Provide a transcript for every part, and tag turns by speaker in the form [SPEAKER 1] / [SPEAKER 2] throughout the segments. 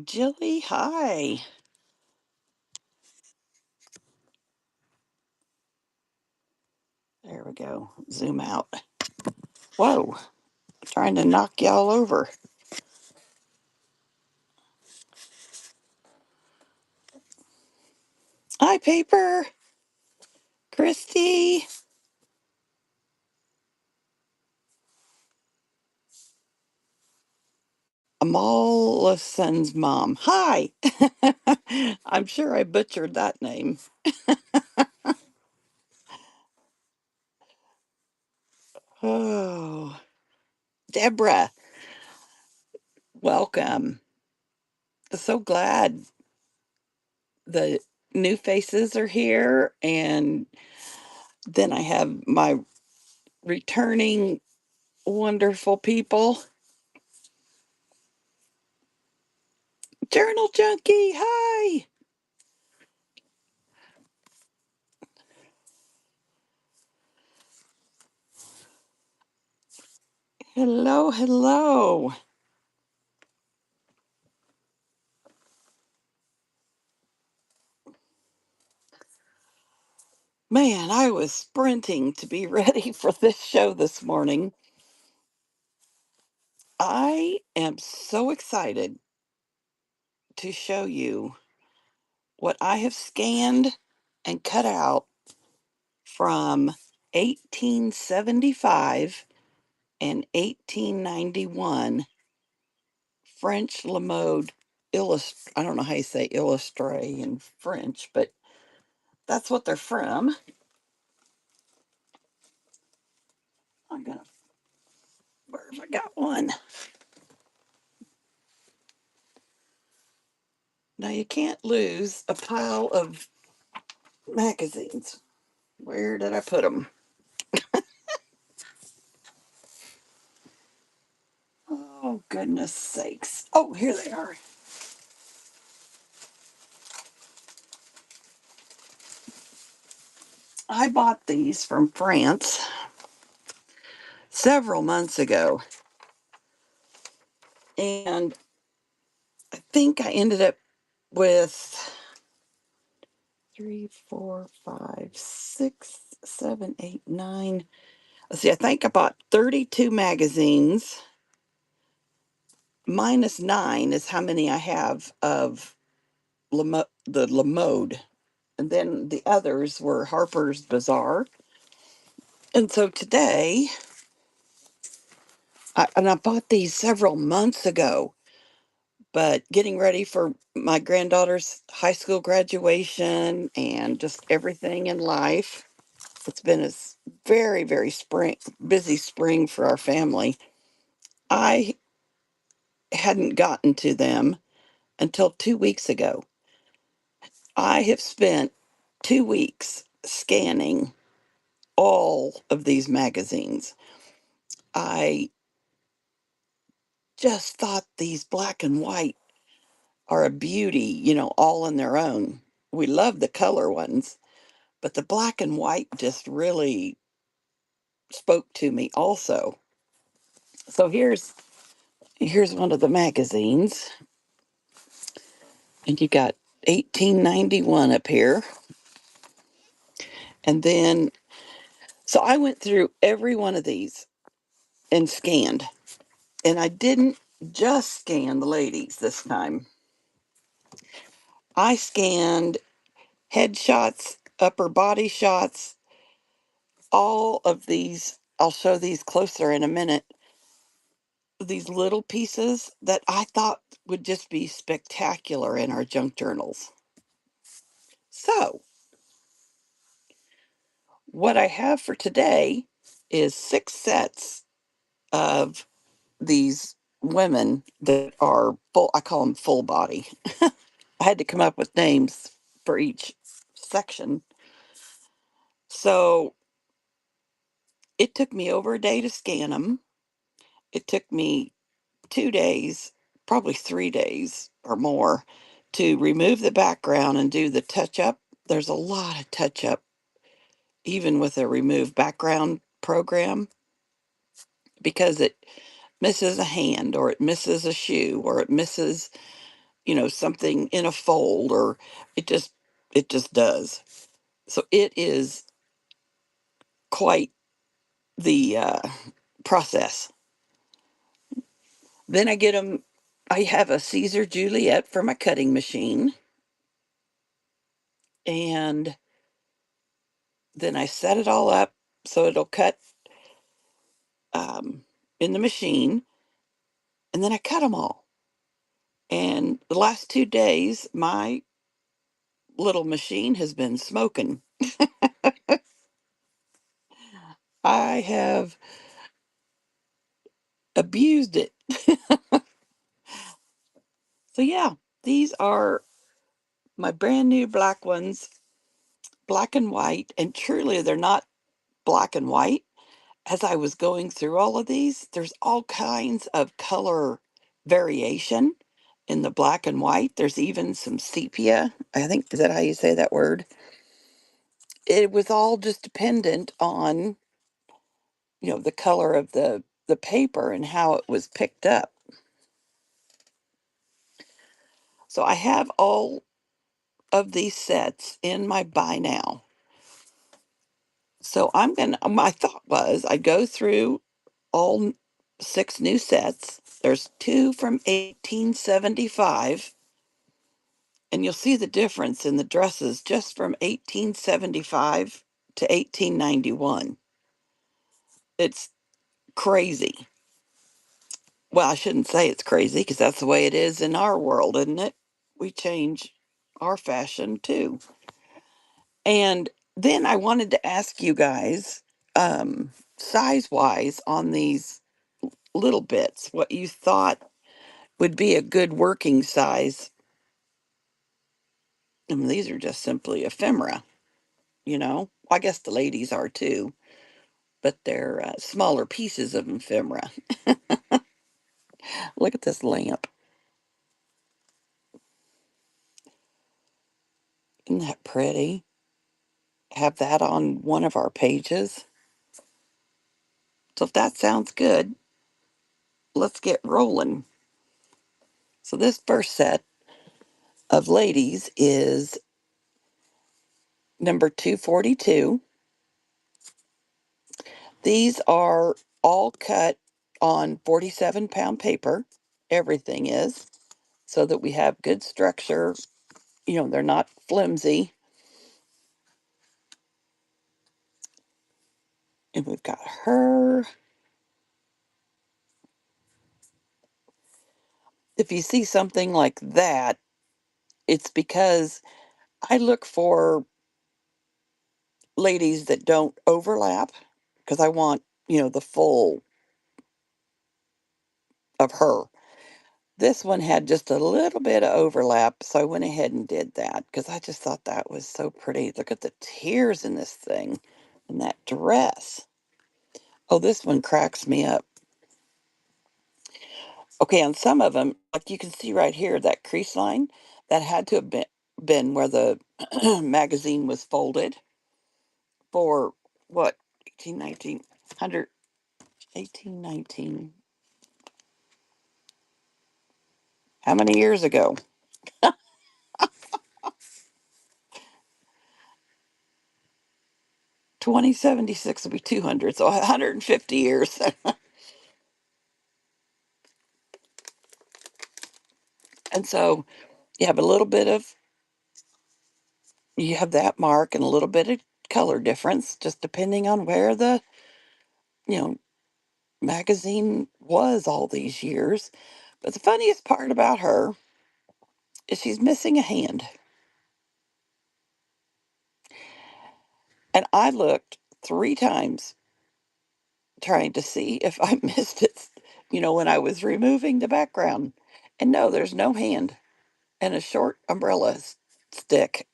[SPEAKER 1] Jilly, hi. There we go. Zoom out. Whoa, trying to knock y'all over. Hi, Paper. Christy. Amolison's mom. Hi. I'm sure I butchered that name. Oh, Deborah, welcome. So glad the new faces are here. And then I have my returning wonderful people. Journal Junkie, hi. Hello, hello. Man, I was sprinting to be ready for this show this morning. I am so excited to show you what I have scanned and cut out from 1875 and 1891 French Lamode I don't know how you say illustre in French, but that's what they're from. I'm gonna, where have I got one? Now you can't lose a pile of magazines. Where did I put them? Oh, goodness sakes. Oh, here they are. I bought these from France several months ago. And I think I ended up with 3, 4, 5, 6, 7, 8, 9. Let's see, I think I bought 32 magazines. Minus 9 is how many I have of the Lamode. And then the others were Harper's Bazaar. And so today, I bought these several months ago, but getting ready for my granddaughter's high school graduation and just everything in life. It's been a very, very busy spring for our family. I hadn't gotten to them until 2 weeks ago. I have spent 2 weeks scanning all of these magazines. I just thought these black and white are a beauty, all on their own. We love the color ones, but the black and white just really spoke to me also. So here's one of the magazines, and you got 1891 up here. And then so I went through every one of these and scanned. And I didn't just scan the ladies this time. I scanned headshots, upper body shots, all of these. I'll show these closer in a minute. These little pieces that I thought would just be spectacular in our junk journals. So, what I have for today is 6 sets of these women that are full, I call them full body. I had to come up with names for each section. So, it took me over a day to scan them. It took me 2 days, probably 3 days or more, to remove the background and do the touch up. There's a lot of touch up, even with a remove background program, because it misses a hand or it misses a shoe or it misses, something in a fold, or it just it just does. So it is quite the process. Then I get them. I have a Caesar Juliet for my cutting machine, and then I set it all up so it'll cut um, in the machine, and then I cut them all. And the last 2 days, my little machine has been smoking. I have abused it. So, yeah, these are my brand new black ones, black and white. And truly, they're not black and white. As I was going through all of these, there's all kinds of color variation in the black and white. There's even some sepia. I think, is that how you say that word? It was all just dependent on, the color of the paper and how it was picked up. So I have all of these sets in my buy now. So my thought was I'd go through all 6 new sets. There's 2 from 1875, and you'll see the difference in the dresses just from 1875 to 1891. It's crazy. Well, I shouldn't say it's crazy because that's the way it is in our world, isn't it? We change our fashion too. And then I wanted to ask you guys, size wise, on these little bits, what you thought would be a good working size. I mean, these are just simply ephemera. I guess the ladies are too, but they're smaller pieces of ephemera. Look at this lamp. Isn't that pretty? Have that on one of our pages. So if that sounds good, let's get rolling. So this first set of ladies is number 242. These are all cut on 47-pound paper. Everything is, so that we have good structure. They're not flimsy. And we've got her. If you see something like that, it's because I look for ladies that don't overlap, because I want, the full of her. This one had just a little bit of overlap, so I went ahead and did that because I just thought that was so pretty. Look at the tears in this thing and that dress. Oh, this one cracks me up. Okay, on some of them, like you can see right here, that crease line, that had to have been where the magazine was folded for what, 1819, 100, 1819. How many years ago? 2076 will be 200, so 150 years. And so you have a little bit of, you have that mark and a little bit of color difference, just depending on where the, you know, magazine was all these years. But the funniest part about her is she's missing a hand. And I looked 3 times trying to see if I missed it, when I was removing the background. And no, there's no hand and a short umbrella stick.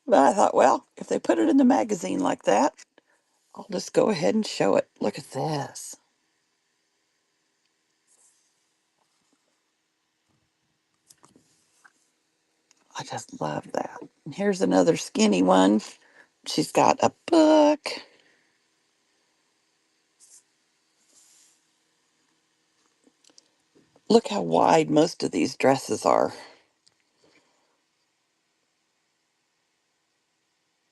[SPEAKER 1] But I thought, well, if they put it in the magazine like that, I'll just go ahead and show it. Look at this. I just love that. And here's another skinny one. She's got a book. Look how wide most of these dresses are.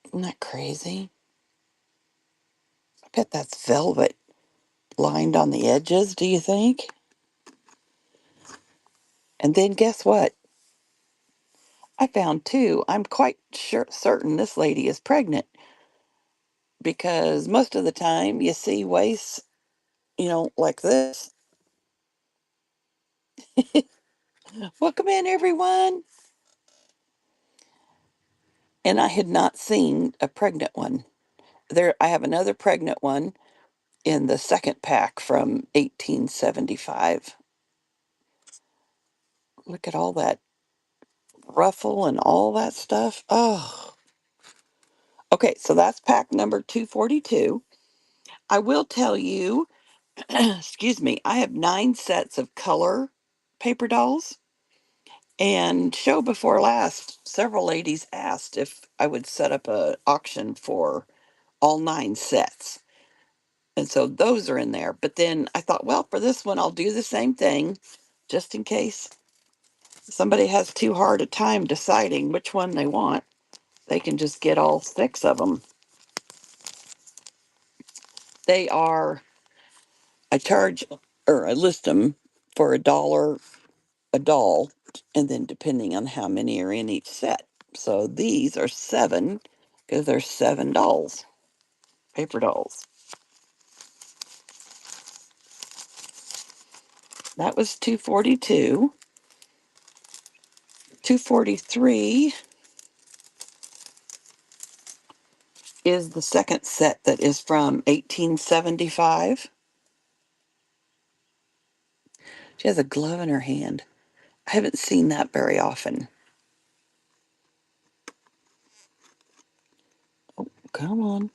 [SPEAKER 1] Isn't that crazy? I bet that's velvet lined on the edges, do you think? And then guess what? I found two. I'm quite certain this lady is pregnant because most of the time you see waists, like this. Welcome in, everyone. And I had not seen a pregnant one. I have another pregnant one in the second pack from 1875. Look at all that ruffle and all that stuff. Oh, okay. So that's pack number 242. I will tell you, excuse me, I have 9 sets of color paper dolls. And show before last, several ladies asked if I would set up a auction for all 9 sets. And so those are in there. But then I thought, well, for this one, I'll do the same thing just in case somebody has too hard a time deciding which one they want. They can just get all 6 of them. They are, I charge, or I list them for $1 a doll, and then depending on how many are in each set. So these are 7 because there's 7 dolls, paper dolls. That was 242. 243 is the second set that is from 1875. She has a glove in her hand. I haven't seen that very often. Oh, come on.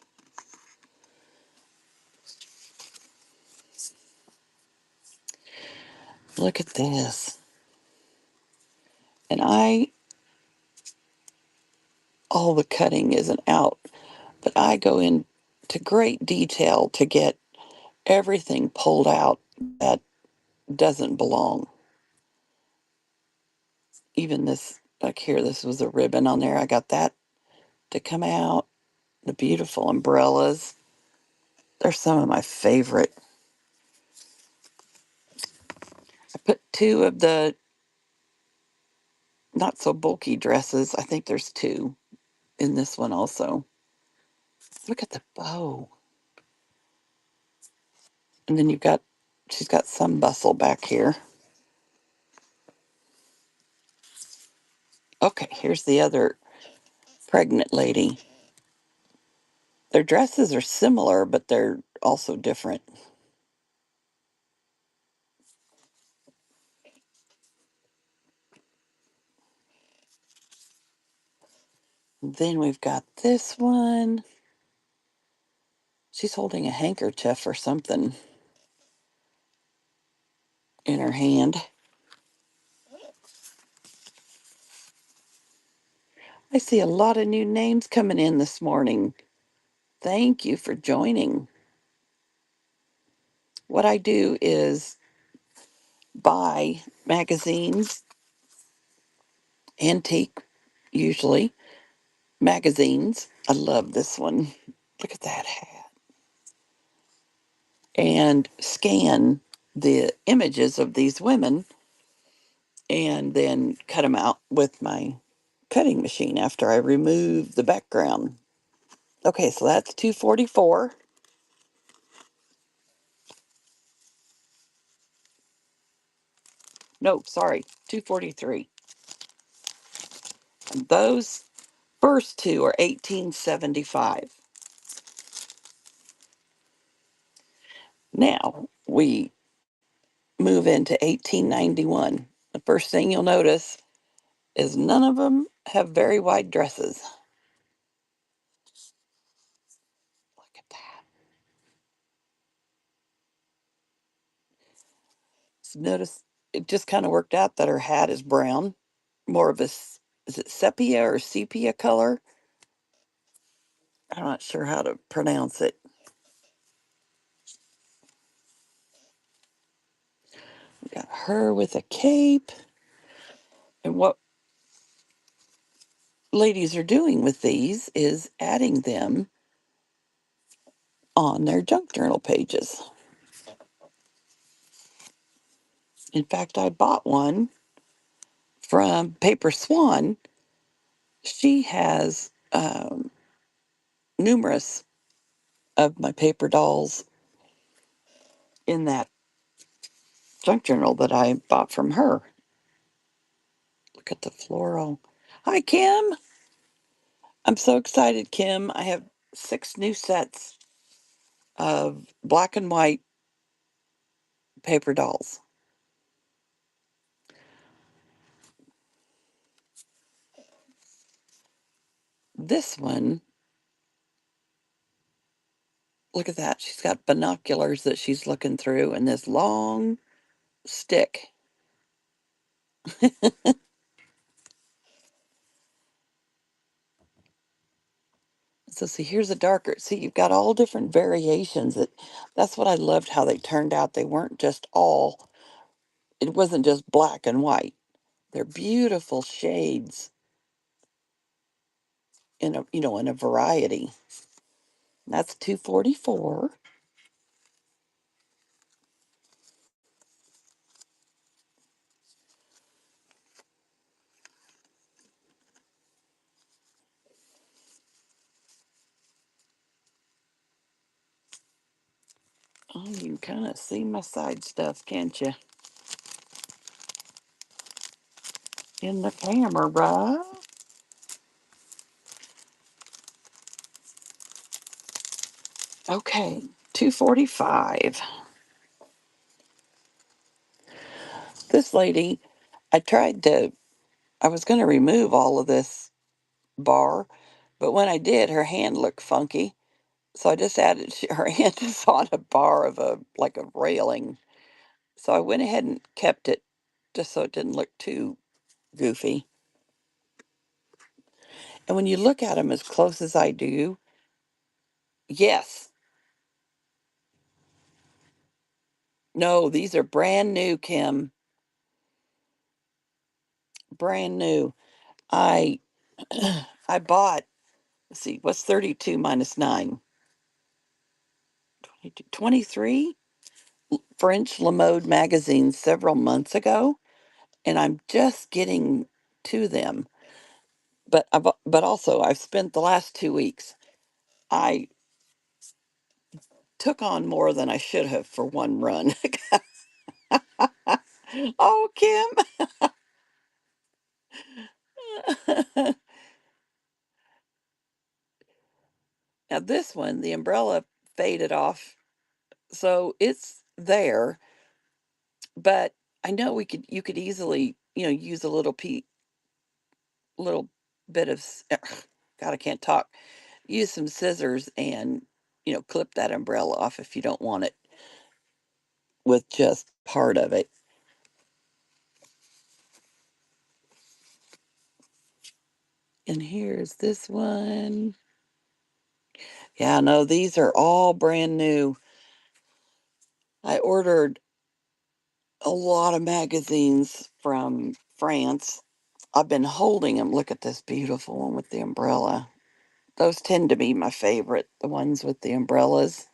[SPEAKER 1] Look at this. And all the cutting isn't out, but I go into great detail to get everything pulled out that doesn't belong. Even this, like here, this was a ribbon on there. I got that to come out. The beautiful umbrellas. They're some of my favorite. I put 2 of the not so bulky dresses. I think there's 2 in this one also. Look at the bow. And then she's got some bustle back here. Okay, here's the other pregnant lady. Their dresses are similar, but they're also different. Then we've got this one. She's holding a handkerchief or something in her hand. I see a lot of new names coming in this morning. Thank you for joining. What I do is buy magazines, antique, usually, magazines. I love this one. Look at that hat. And scan the images of these women and then cut them out with my cutting machine after I remove the background. Okay, so that's 244. No, sorry, 243. And those first 2 are 1875. Now we move into 1891. The first thing you'll notice is none of them have very wide dresses. Look at that. So notice it just kind of worked out that her hat is brown, more of a, is it sepia or sepia color? I'm not sure how to pronounce it. We got her with a cape. And what ladies are doing with these is adding them on their junk journal pages. In fact, I bought one from Paper Swan. She has numerous of my paper dolls in that junk journal that I bought from her. Look at the floral. Hi, Kim. I'm so excited, Kim. I have 6 new sets of black and white paper dolls. This one, look at that. She's got binoculars that she's looking through and this long stick. So see, here's a darker. See, you've got all different variations. That's what I loved how they turned out. They weren't just all. It wasn't just black and white. They're beautiful shades in a in a variety. That's 244. Oh, you can kind of see my side stuff, can't you? In the camera. Okay, 245. This lady, I was going to remove all of this bar, but when I did, her hand looked funky. So I just added, her hand is on a bar of like a railing. So I went ahead and kept it just so it didn't look too goofy. And when you look at them as close as I do, yes, no, these are brand new, Kim. Brand new. I I bought, let's see, what's 32 minus 9? 23 French Le Mode magazines several months ago, and I'm just getting to them. But also I've spent the last 2 weeks. I took on more than I should have for one run. Oh, Kim. Now this one, the umbrella faded off, so it's there. But I know you could easily use a little bit of God, I can't talk. Use some scissors and clip that umbrella off if you don't want it with just part of it. And here's this one. Yeah, no, these are all brand new. I ordered a lot of magazines from France. I've been holding them. Look at this beautiful one with the umbrella. Those tend to be my favorite, the ones with the umbrellas.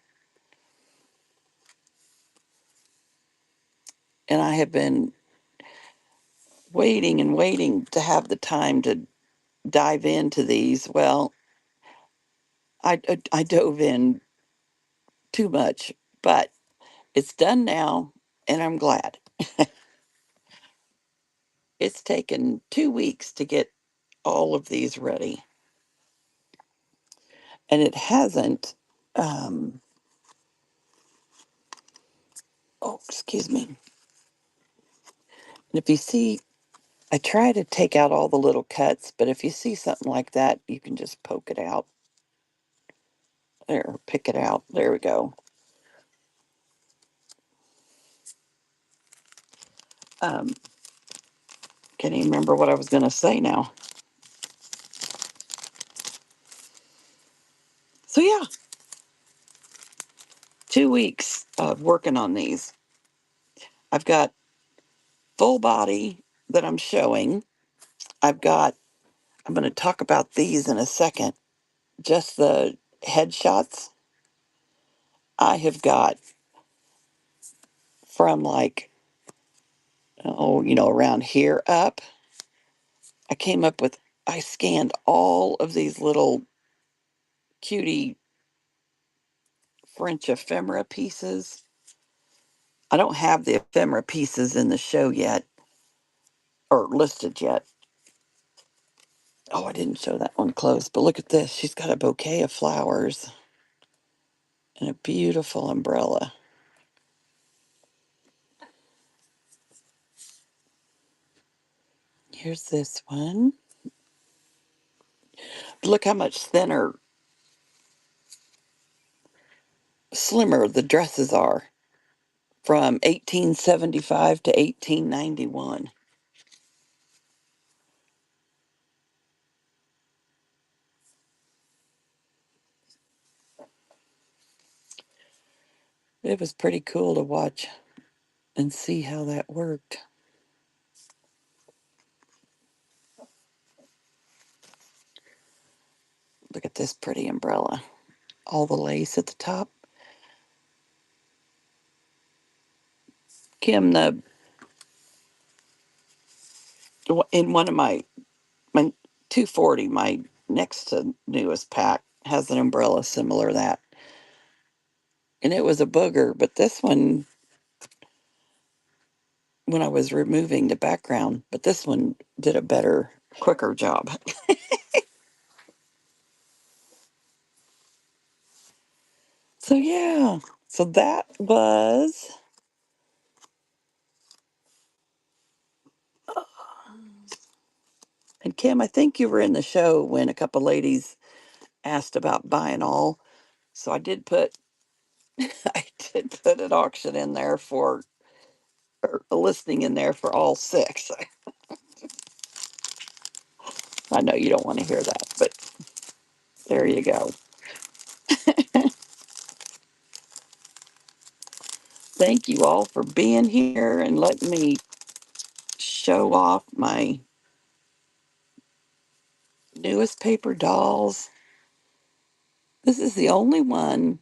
[SPEAKER 1] And I have been waiting and waiting to have the time to dive into these. Well, I dove in too much, but it's done now, and I'm glad. It's taken 2 weeks to get all of these ready, and it hasn't. Um, oh, excuse me. And if you see, I try to take out all the little cuts, but if you see something like that, you can just poke it out. There, pick it out. There we go. Um, can't even remember what I was going to say now. So yeah, 2 weeks of working on these. I've got full body that I'm showing, I've got, I'm going to talk about these in a second. Just the headshots, I have got from like, oh, around here up. I came up with, I scanned all of these little cutie French ephemera pieces. I don't have the ephemera pieces in the show yet or listed yet. Oh, I didn't show that one close, but look at this. She's got a bouquet of flowers and a beautiful umbrella. Here's this one. Look how much thinner, slimmer the dresses are from 1875 to 1891. It was pretty cool to watch and see how that worked. Look at this pretty umbrella. All the lace at the top. Kim, in one of my 240, my next to newest pack has an umbrella similar to that. And it was a booger, but this one, when I was removing the background, but this one did a better, quicker job. So yeah, so that was, and Kim, I think you were in the show when a couple ladies asked about buying all. So I did put, I did put an auction in there for, or a listing in there for all six. I know you don't want to hear that, but there you go. Thank you all for being here and letting me show off my newest paper dolls. This is the only one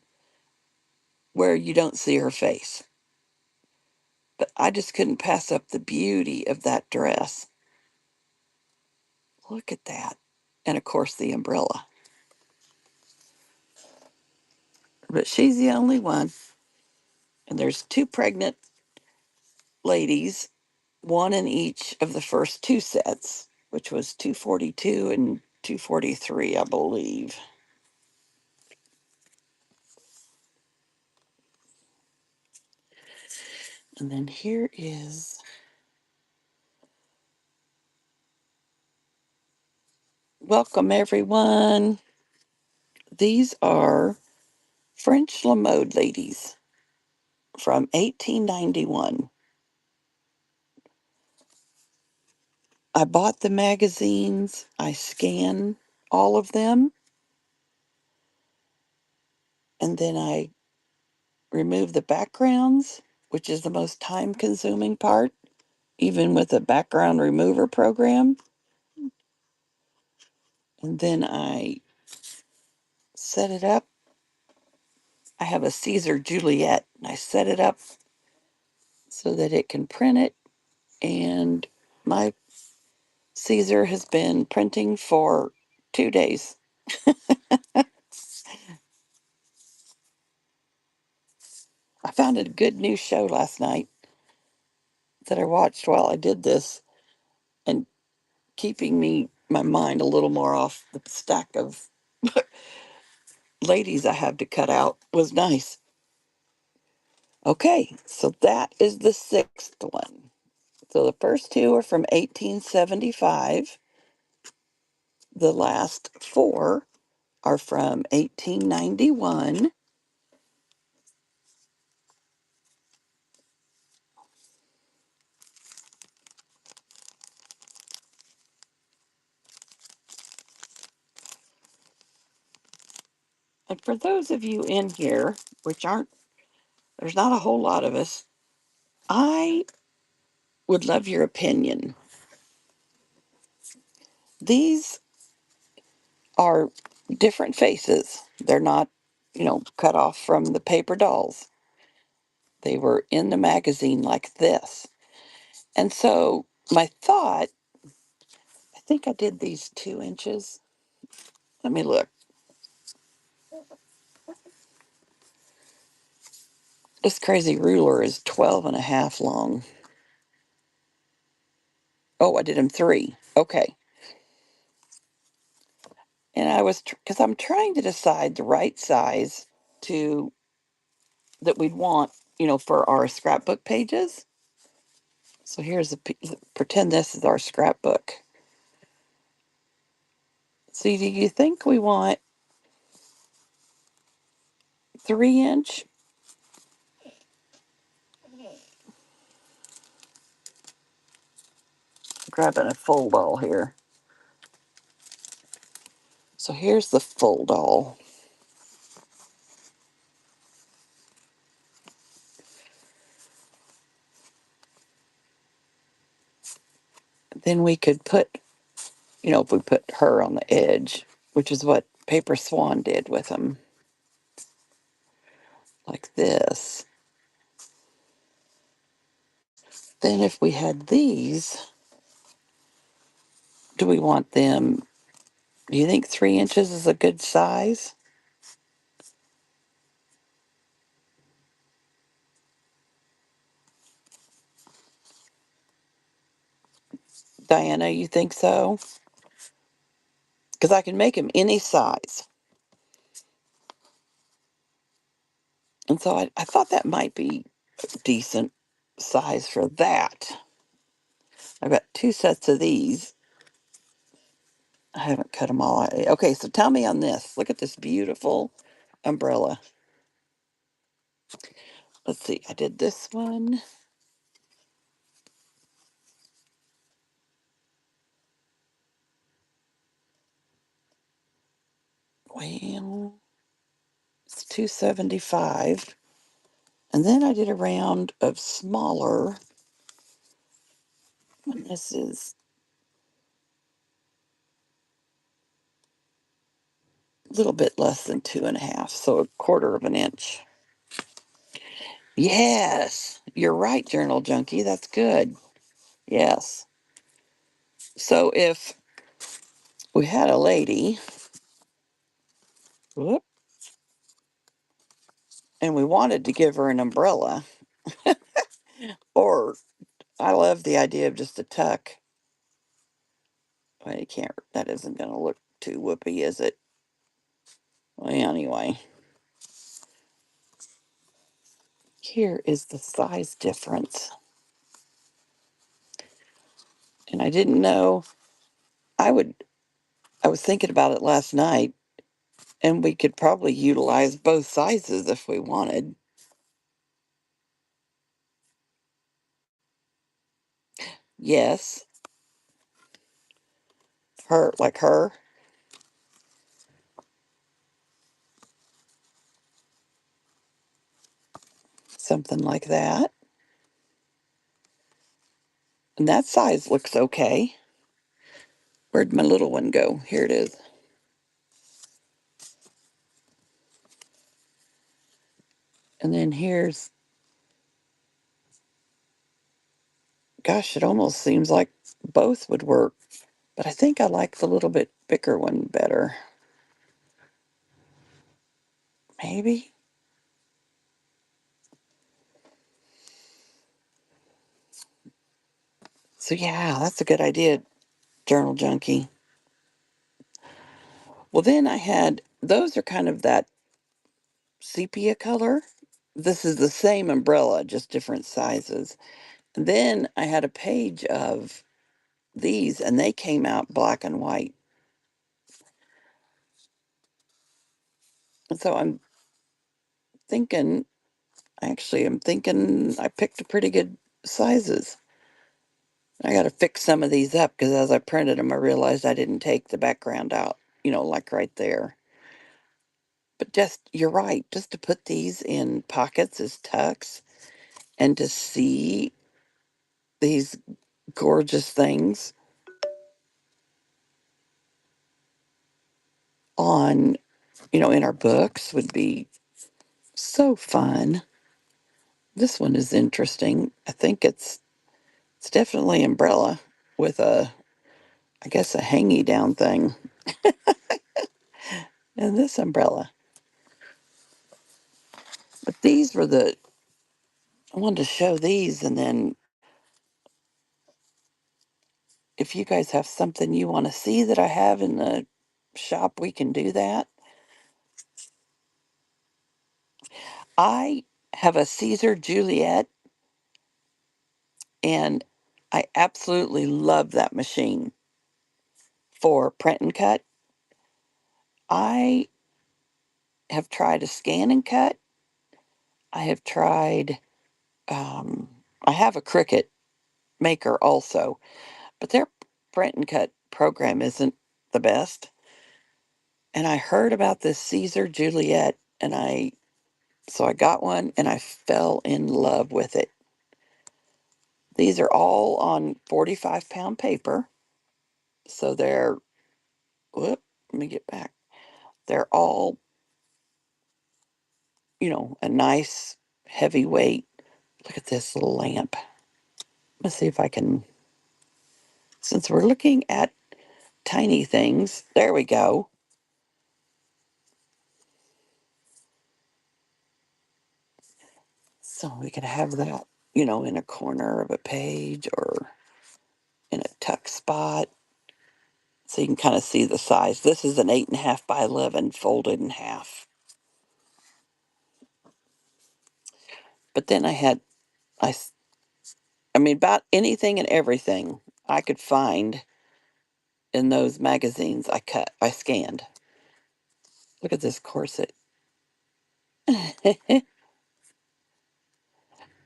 [SPEAKER 1] where you don't see her face, but I just couldn't pass up the beauty of that dress. Look at that. And of course, the umbrella. But she's the only one. And there's two pregnant ladies, one in each of the first two sets, which was 242 and 243, I believe. And then here is, welcome everyone. These are French Lamode ladies from 1891. I bought the magazines, I scan all of them, and then I remove the backgrounds, which is the most time consuming part, even with a background remover program. And then I set it up. I have a Caesar Juliet, and I set it up so that it can print it. And my Caesar has been printing for 2 days. I found a good new show last night that I watched while I did this, and keeping my mind a little more off the stack of ladies I have to cut out was nice. Okay, so that is the sixth one. So the first two are from 1875. The last four are from 1891. And for those of you in here, which aren't, there's not a whole lot of us, I would love your opinion. These are different faces. They're not, cut off from the paper dolls. They were in the magazine like this. And so my thought, I think I did these 2 inches. Let me look. This crazy ruler is 12 and a half long. Oh, I did them 3. Okay. And I was, because I'm trying to decide the right size to, that we'd want, for our scrapbook pages. So here's pretend this is our scrapbook. See, do you think we want 3 inch? Grabbing a full doll here. So here's the full doll. Then we could put, if we put her on the edge, which is what Paper Swan did with them, like this. Then if we had these, do we want them, do you think 3 inches is a good size? Diana, you think so? Because I can make them any size. And so I thought that might be a decent size for that. I've got 2 sets of these. I haven't cut them all out. Okay, so tell me on this. Look at this beautiful umbrella. Let's see, I did this one. Well, it's 275. And then I did a round of smaller. And this is a little bit less than 2.5, so a quarter of an inch. Yes, you're right, Journal Junkie. That's good. Yes. So if we had a lady, whoop, and we wanted to give her an umbrella, or I love the idea of just a tuck. Well, you can't, that isn't going to look too whoopee, is it? Well, anyway, here is the size difference. And I didn't know I would, I was thinking about it last night, and we could probably utilize both sizes if we wanted. Yes, her, like her, something like that. And that size looks okay. Where'd my little one go? Here it is. And then here's, gosh, it almost seems like both would work. But I think I like the little bit bigger one better. Maybe. So yeah, that's a good idea, Journal Junkie. Well, then I had, those are kind of that sepia color. This is the same umbrella, just different sizes. And then I had a page of these, and they came out black and white. And so thinking, I'm thinking I picked a pretty good sizes. I got to fix some of these up because as I printed them, I realized I didn't take the background out, like right there. But just, you're right, just to put these in pockets as tucks and to see these gorgeous things on, in our books would be so fun. This one is interesting. I think it's definitely umbrella with I guess a hangy down thing. And this umbrella. But these were I wanted to show these, and then if you guys have something you want to see that I have in the shop, we can do that. I have a Caesar Juliet, and I absolutely love that machine for print and cut. I have tried a scan and cut. I have tried, I have a Cricut maker also, but their print and cut program isn't the best. And I heard about this Caesar Juliet, and so I got one and I fell in love with it. These are all on 45-pound paper. So whoop, let me get back. They're all, a nice heavyweight. Look at this little lamp. Let's see if I can, since we're looking at tiny things, there we go. So we could have that, in a corner of a page or in a tuck spot. So you can kind of see the size. This is an 8.5 by 11 folded in half. But then I, s- I mean, about anything and everything I could find in those magazines I scanned. Look at this corset.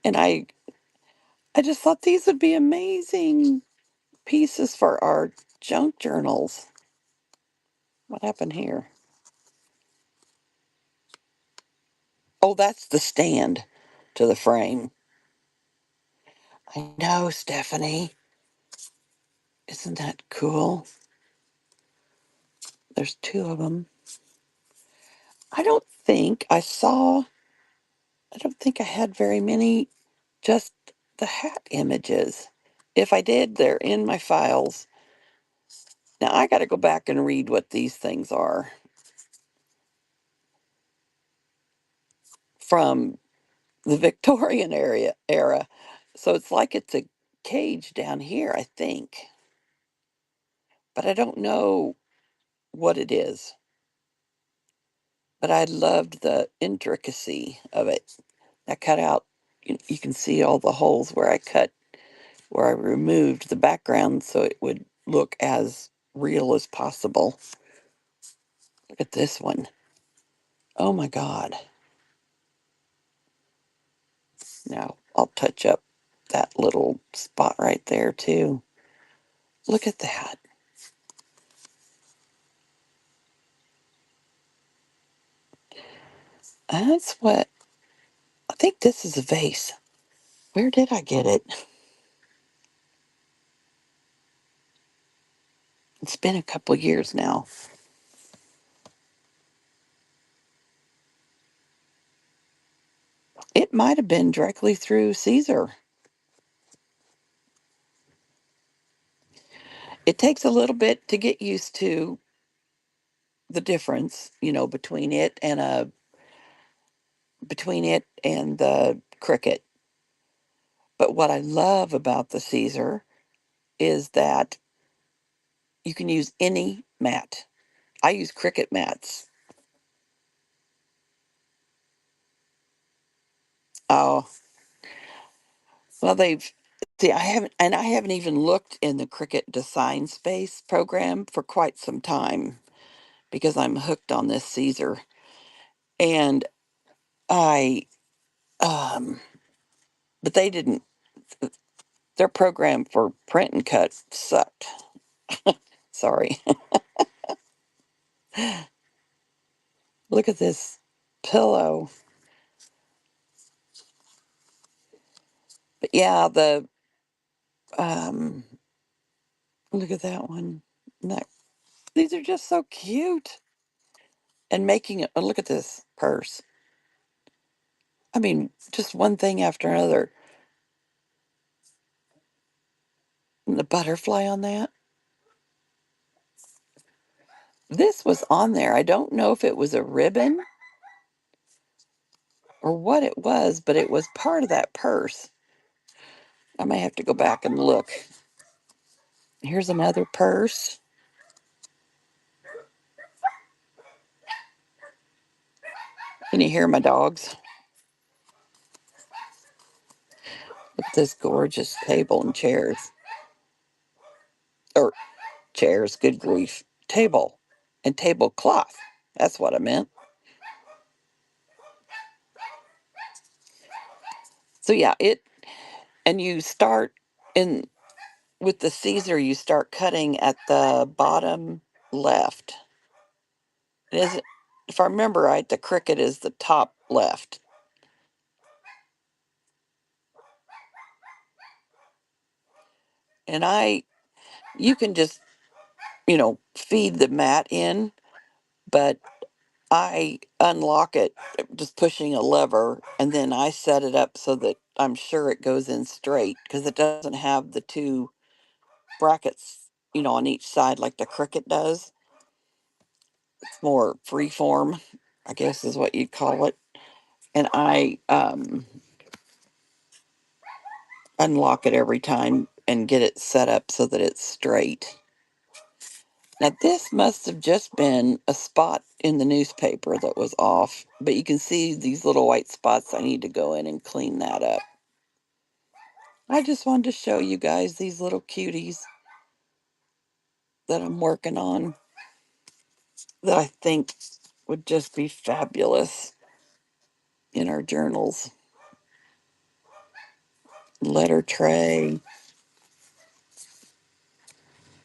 [SPEAKER 1] And I just thought these would be amazing pieces for our junk journals. What happened here? Oh, that's the stand to the frame. I know, Stephanie. Isn't that cool? There's two of them. I don't think I saw, I don't think I had very many, just the hat images. If I did, they're in my files. Now I got to go back and read what these things are from the Victorian era. So it's like it's a cage down here, I think. But I don't know what it is. But I loved the intricacy of it. I cut out, you can see all the holes where I removed the background so it would look as real as possible. Look at this one. Oh my God. Now I'll touch up that little spot right there too. Look at that. That's what, I think this is a vase. Where did I get it? It's been a couple years now. It might have been directly through Caesar. It takes a little bit to get used to the difference, between it and the Cricut. But what I love about the Caesar is that you can use any mat. I use Cricut mats. Oh, well, I haven't even looked in the Cricut Design Space program for quite some time because I'm hooked on this Caesar. And I, um, but their program for print and cut sucked. Sorry. Look at this pillow. But yeah, Um, Look at that one. That, these are just so cute. And making it, oh, look at this purse. I mean, just one thing after another. And the butterfly on that. This was on there. I don't know if it was a ribbon or what it was, but it was part of that purse. I may have to go back and look. Here's another purse. Can you hear my dogs? Look at this gorgeous table and chairs. Or chairs, good grief. Table and tablecloth. That's what I meant. So yeah, and you start in with the Caesar, you start cutting at the bottom left. It is, if I remember right, the cricket is the top left. And you can just, feed the mat in, but I unlock it just pushing a lever, and then I set it up so that I'm sure it goes in straight because it doesn't have the two brackets, on each side like the cricket does. It's more free form, I guess is what you'd call it. And I unlock it every time and get it set up so that it's straight. Now, this must have just been a spot in the newspaper that was off, but you can see these little white spots. I need to go in and clean that up. I just wanted to show you guys these little cuties that I'm working on that I think would just be fabulous in our journals. Letter tray.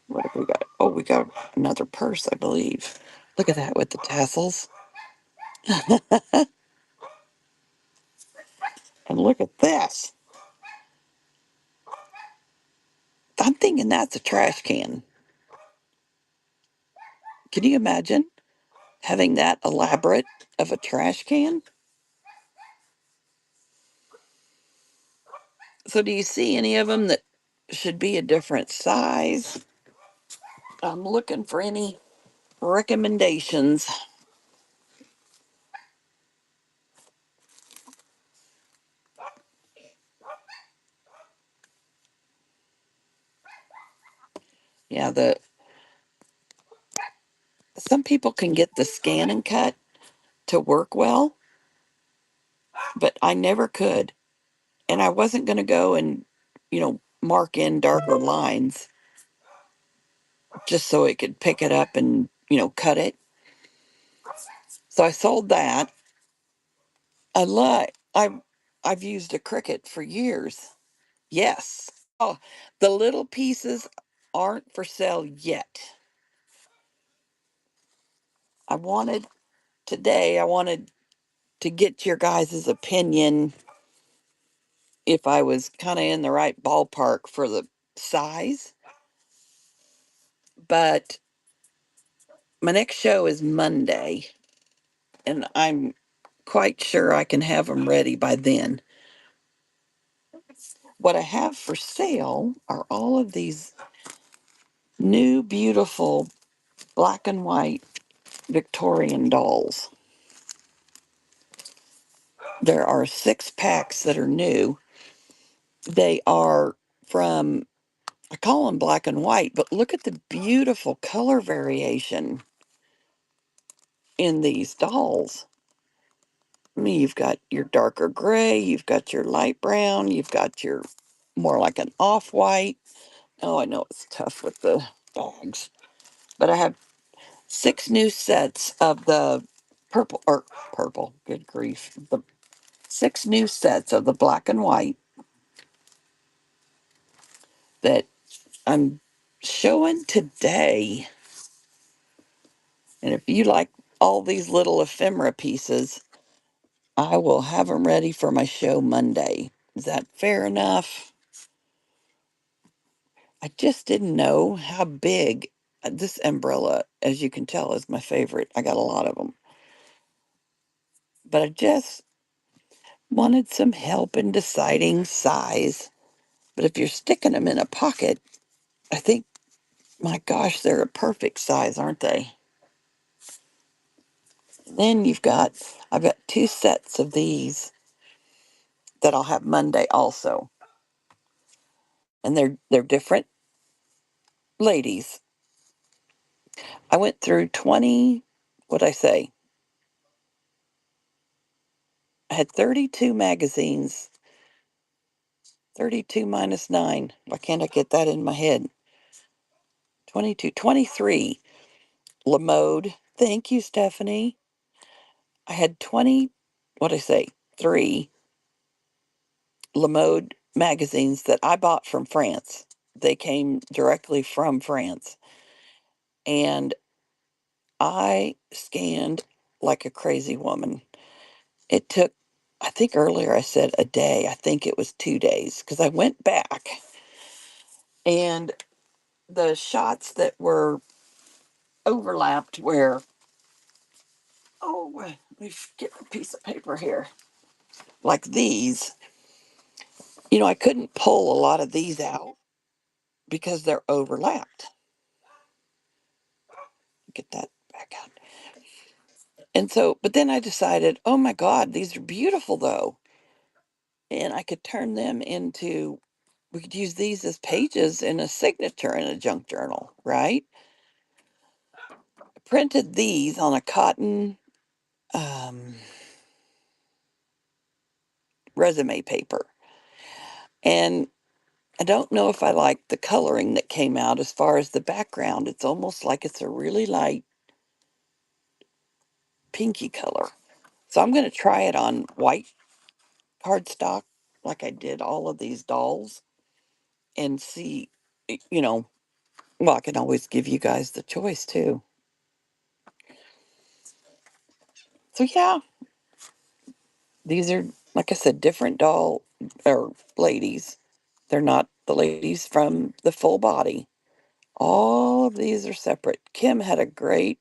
[SPEAKER 1] What have we got? Oh, we got another purse, I believe. Look at that with the tassels. And look at this. I'm thinking that's a trash can. Can you imagine having that elaborate of a trash can? So, do you see any of them that should be a different size? I'm looking for any recommendations. Yeah, some people can get the scan and cut to work well, but I never could. And I wasn't going to go and, mark in darker lines just so it could pick it up and, cut it. So I sold that. I've used a Cricut for years. Yes. Oh, the little pieces aren't for sale yet. I wanted I wanted to get your guys' opinion if I was kind of in the right ballpark for the size. But my next show is Monday, and I'm quite sure I can have them ready by then. What I have for sale are all of these new, beautiful black and white Victorian dolls. There are 6 packs that are new. They are from, I call them black and white, but look at the beautiful color variation in these dolls. I mean, you've got your darker gray, you've got your light brown, you've got your more like an off white. Oh, I know it's tough with the dogs, but I have 6 new sets of the purple, good grief. The 6 new sets of the black and white that I'm showing today. And if you like all these little ephemera pieces, I will have them ready for my show Monday. Is that fair enough? I just didn't know how big this umbrella, as you can tell, is my favorite. I got a lot of them. But I just wanted some help in deciding size. But if you're sticking them in a pocket, I think, my gosh, they're a perfect size, aren't they? Then I've got two sets of these that I'll have Monday also. And they're different ladies. I went through 20, what'd I say? I had 32 magazines, 32 minus 9. Why can't I get that in my head? 22, 23. Lamode. Thank you, Stephanie. I had 20, what'd I say? 3 Lamode magazines that I bought from France. They came directly from France. And I scanned like a crazy woman. It took, I think earlier I said a day. I think it was 2 days because I went back and the shots that were overlapped where, oh, let me get a piece of paper here, like these, I couldn't pull a lot of these out because they're overlapped. Get that back out. And so, but then I decided, oh my God, these are beautiful though. And I could turn them into, we could use these as pages in a signature in a junk journal, right? I printed these on a cotton um, resume paper. And I don't know if I like the coloring that came out as far as the background. It's almost like it's a really light pinky color. So I'm going to try it on white cardstock, like I did all of these dolls, and see, you know, well, I can always give you guys the choice too. So yeah, these are, like I said, different doll or ladies. They're not the ladies from the full body. All of these are separate. Kim had a great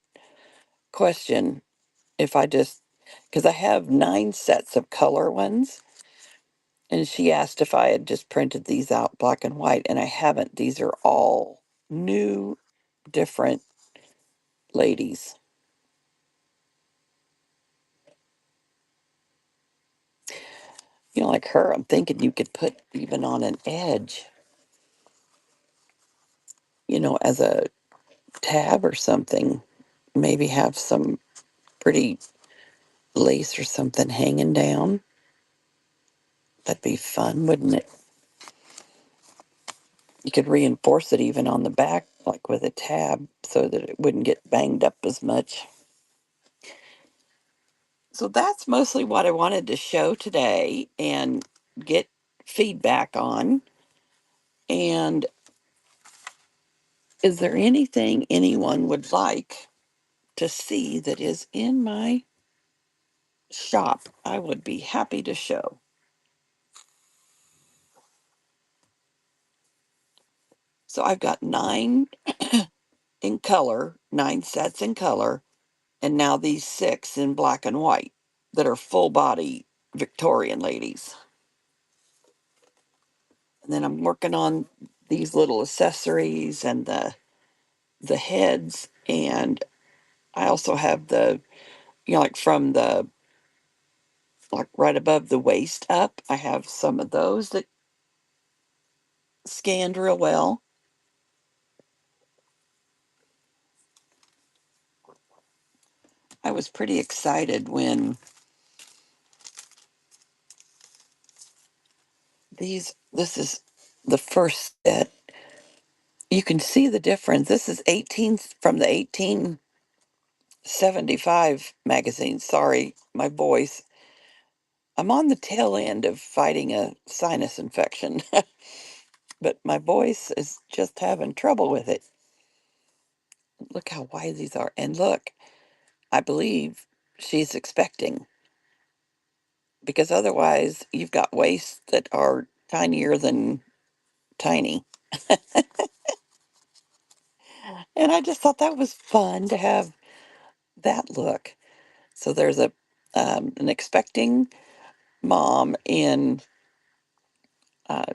[SPEAKER 1] question. If I just, because I have 9 sets of color ones, and she asked if I had just printed these out black and white, and I haven't. These are all new, different ladies. Like her, I'm thinking you could put even on an edge, as a tab or something. Maybe have some pretty lace or something hanging down. That'd be fun, wouldn't it? You could reinforce it even on the back, like with a tab, so that it wouldn't get banged up as much. So that's mostly what I wanted to show today and get feedback on. And is there anything anyone would like to see that is in my shop? I would be happy to show. So I've got 9 in color, 9 sets in color, and now these 6 in black and white that are full body Victorian ladies. And then I'm working on these little accessories and the heads, and I also have the, like from the, like right above the waist up, I have some of those that scanned real well. I was pretty excited when this is the first set. You can see the difference. This is 18 from the 1875 magazine. Sorry, my voice. I'm on the tail end of fighting a sinus infection, but my voice is just having trouble with it. Look how wide these are. And look, I believe she's expecting, because otherwise you've got waists that are tinier than tiny. And I just thought that was fun to have that look. So there's a an expecting mom in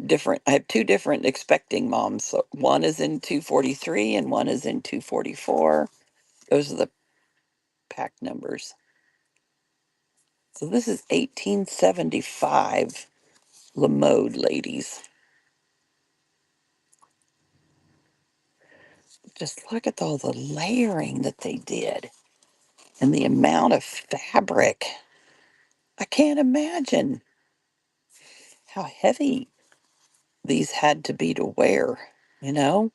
[SPEAKER 1] different. I have two different expecting moms. So one is in 243 and one is in 244. Those are the pack numbers. So this is 1875 Lamode, ladies. Just look at all the layering that they did and the amount of fabric. I can't imagine how heavy these had to be to wear, you know?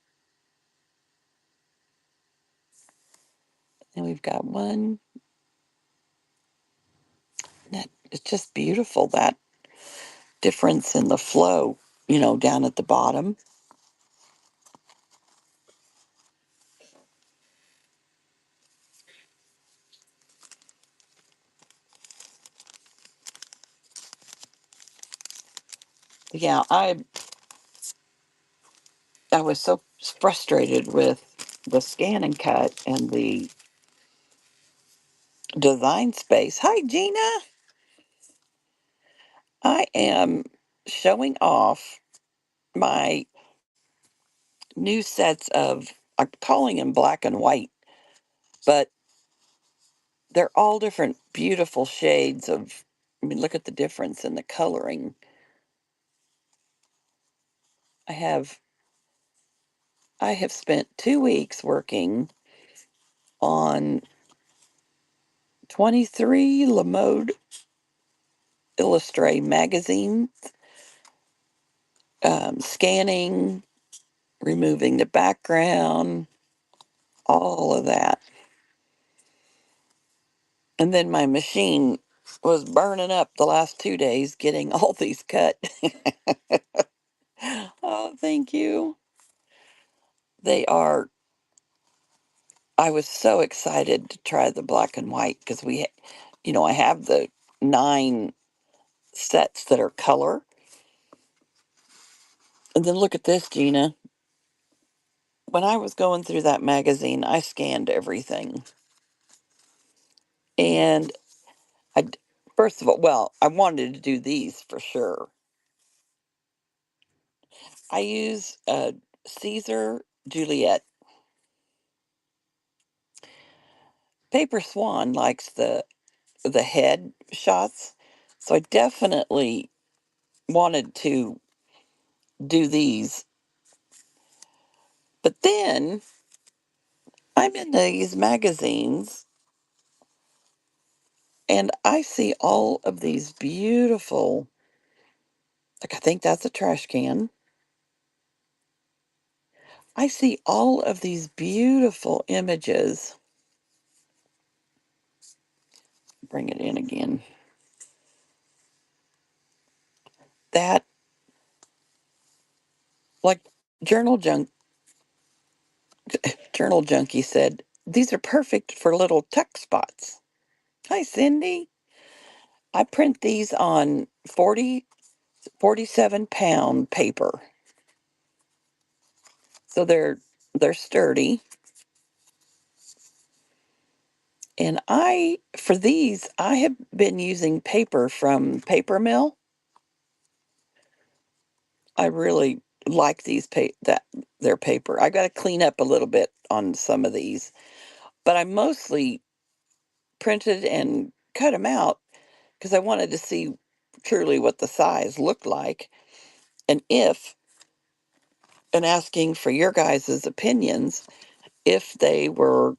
[SPEAKER 1] And we've got one that it's just beautiful, that difference in the flow, down at the bottom. Yeah, I was so frustrated with the scan and cut and the design space. Hi, Gina. I am showing off my new sets of, I'm calling them black and white, but they're all different beautiful shades of, I mean, look at the difference in the coloring. I have I have spent 2 weeks working on 23 Lamode Illustrate magazine, scanning, removing the background, all of that. And then my machine was burning up the last 2 days getting all these cut. Oh, thank you. They are I was so excited to try the black and white because I have the 9 sets that are color. And then look at this, Gina. When I was going through that magazine, I scanned everything. And I, first of all, well, I wanted to do these for sure. I use Caesar Juliet. Paper Swan likes the head shots, so I definitely wanted to do these. But then I'm in these magazines and I see all of these beautiful, like I think that's a trash can. I see all of these beautiful images. Bring it in again. That, like Journal Junk, Journal Junkie said, these are perfect for little tuck spots. Hi, Cindy. I print these on 47-pound paper. So they're sturdy. And for these, I have been using paper from Paper Mill. I really like their paper. I got to clean up a little bit on some of these, but I mostly printed and cut them out because I wanted to see truly what the size looked like and and asking for your guys' opinions if they were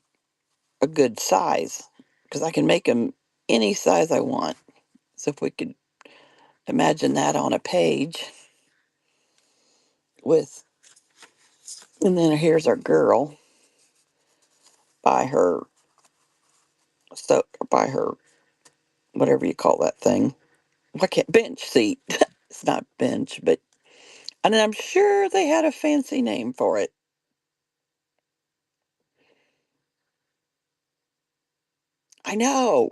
[SPEAKER 1] a good size because I can make them any size I want. So if we could imagine that on a page with, and then here's our girl by her, so by her, whatever you call that thing. Why can't bench seat? It's not bench, but, and I'm sure they had a fancy name for it. I know.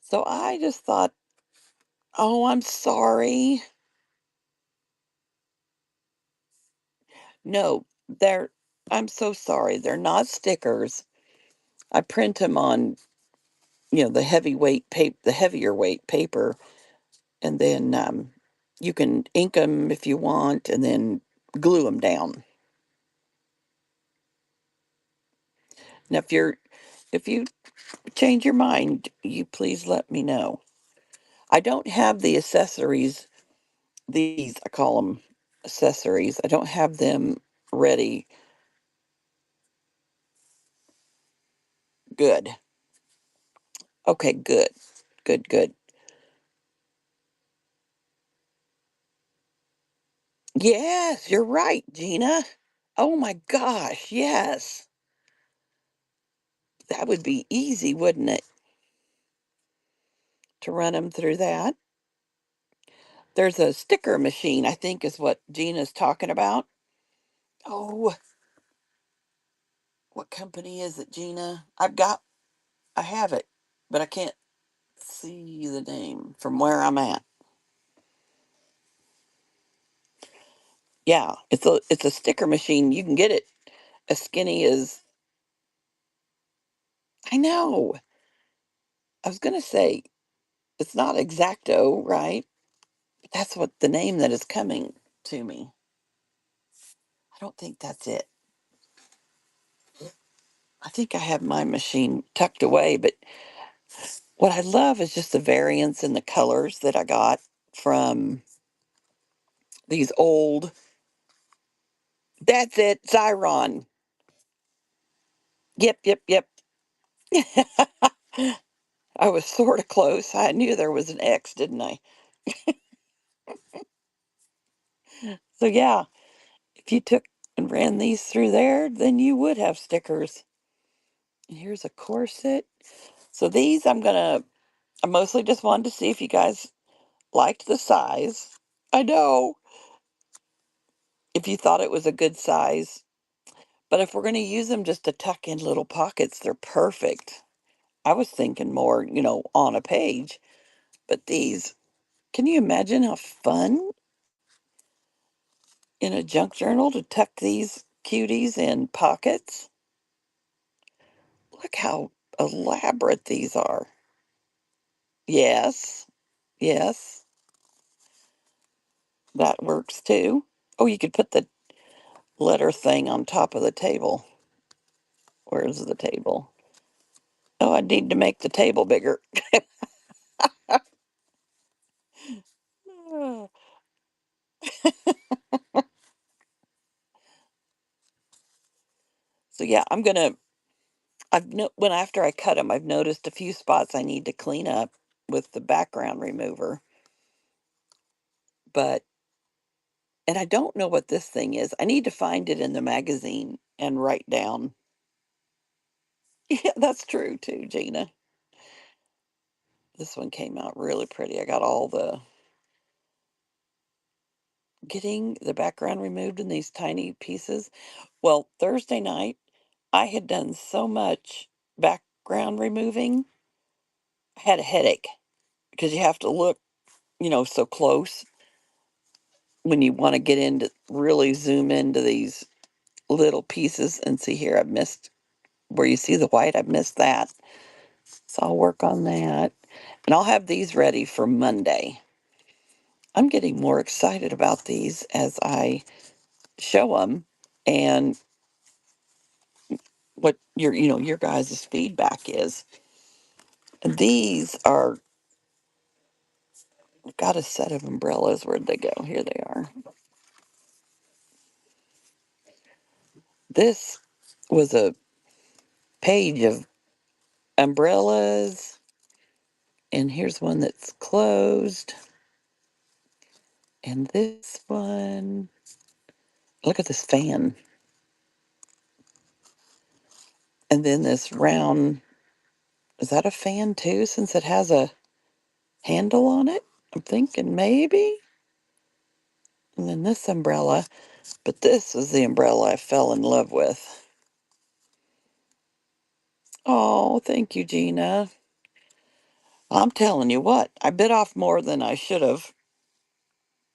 [SPEAKER 1] So I just thought, oh, I'm sorry. No, they're I'm so sorry. They're not stickers. I print them on, the the heavier weight paper, and then you can ink them if you want, and then glue them down. Now, if you change your mind, you please let me know. I don't have the accessories. These I call them accessories. I don't have them ready. Good. Okay, good. Good, good. Yes, you're right, Gina. Oh my gosh, yes. That would be easy, wouldn't it, to run them through that? There's a sticker machine, I think is what Gina's talking about. Oh, what company is it, Gina? I have it, but I can't see the name from where I'm at. Yeah, it's a sticker machine. You can get it as skinny as I know. I was gonna say it's not Exacto, right? But that's what the name that is coming to me. I don't think that's it. I think I have my machine tucked away, but what I love is just the variance in the colors that I got from these old. That's it, Zyron. Yep, yep, yep. I was sort of close. I knew there was an X, didn't I? So yeah, if you took and ran these through there, then you would have stickers. And here's a corset. So these I mostly just wanted to see if you guys liked the size. I know if you thought it was a good size. But if we're going to use them just to tuck in little pockets, they're perfect. I was thinking more, on a page, but these, can you imagine how fun in a junk journal to tuck these cuties in pockets? Look how elaborate these are. Yes, yes, that works too. Oh, you could put the letter thing on top of the table. Where's the table? Oh, I need to make the table bigger. So yeah, when after I cut them, I've noticed a few spots I need to clean up with the background remover. But and I don't know what this thing is. I need to find it in the magazine and write down. Yeah, that's true too, Gina. This one came out really pretty. I got all the getting the background removed in these tiny pieces. Well, Thursday night, I had done so much background removing, I had a headache because you have to look, so close when you want to get into really zoom into these little pieces. And see here, I've missed where you see the white, I've missed that. So I'll work on that. And I'll have these ready for Monday. I'm getting more excited about these as I show them and what your guys' feedback is. And these are I've got a set of umbrellas. Where'd they go? Here they are. This was a page of umbrellas, and here's one that's closed. And this one, look at this fan. And then this round, is that a fan too, since it has a handle on it? I'm thinking maybe. And then this umbrella, but this is the umbrella I fell in love with. Oh, thank you, Gina. I'm telling you what, I bit off more than I should have.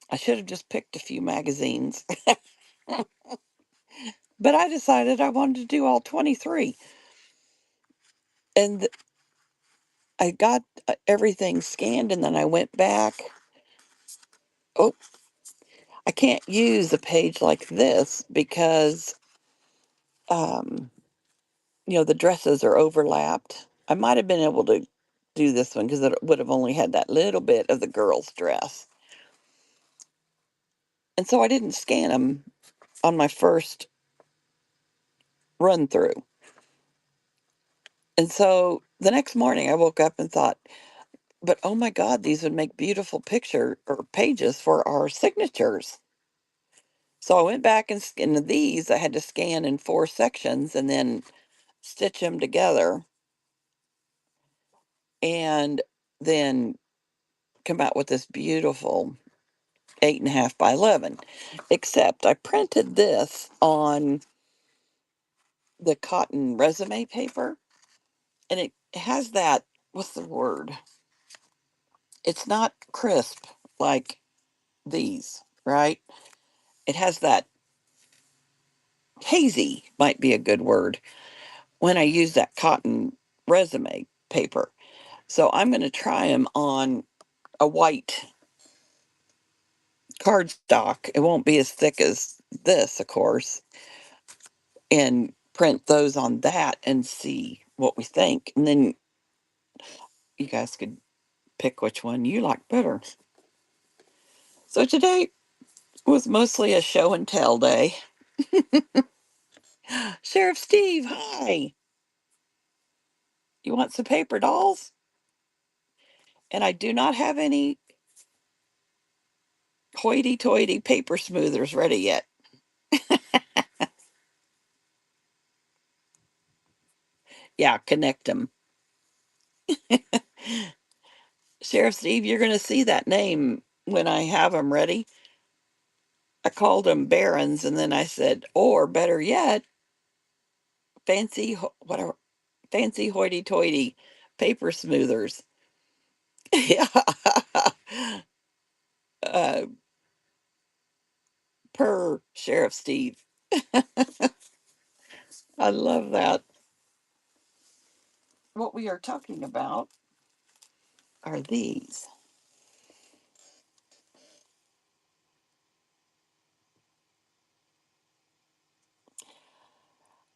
[SPEAKER 1] I should have just picked a few magazines. But I decided I wanted to do all 23. And I got everything scanned and then I went back. Oh, I can't use a page like this because, um, the dresses are overlapped. I might have been able to do this one because it would have only had that little bit of the girl's dress. And so I didn't scan them on my first run through. And so the next morning I woke up and thought, but oh my God, these would make beautiful picture or pages for our signatures. So I went back and scanned these. I had to scan in 4 sections and then stitch them together and then come out with this beautiful 8.5 by 11. Except I printed this on the cotton resume paper and it has that, what's the word? It's not crisp like these, right? It has that hazy, might be a good word, when I use that cotton resume paper. So I'm going to try them on a white cardstock. It won't be as thick as this, of course, and print those on that and see what we think. And then you guys could pick which one you like better. So today was mostly a show and tell day. Sheriff Steve, hi. You want some paper dolls? And I do not have any hoity-toity paper smoothers ready yet. Yeah, connect them. Sheriff Steve, you're going to see that name when I have them ready. I called them Barons, and then I said, or better yet, whatever, fancy hoity-toity paper smoothers. Yeah, uh, per Sheriff Steve. I love that. What we are talking about are these.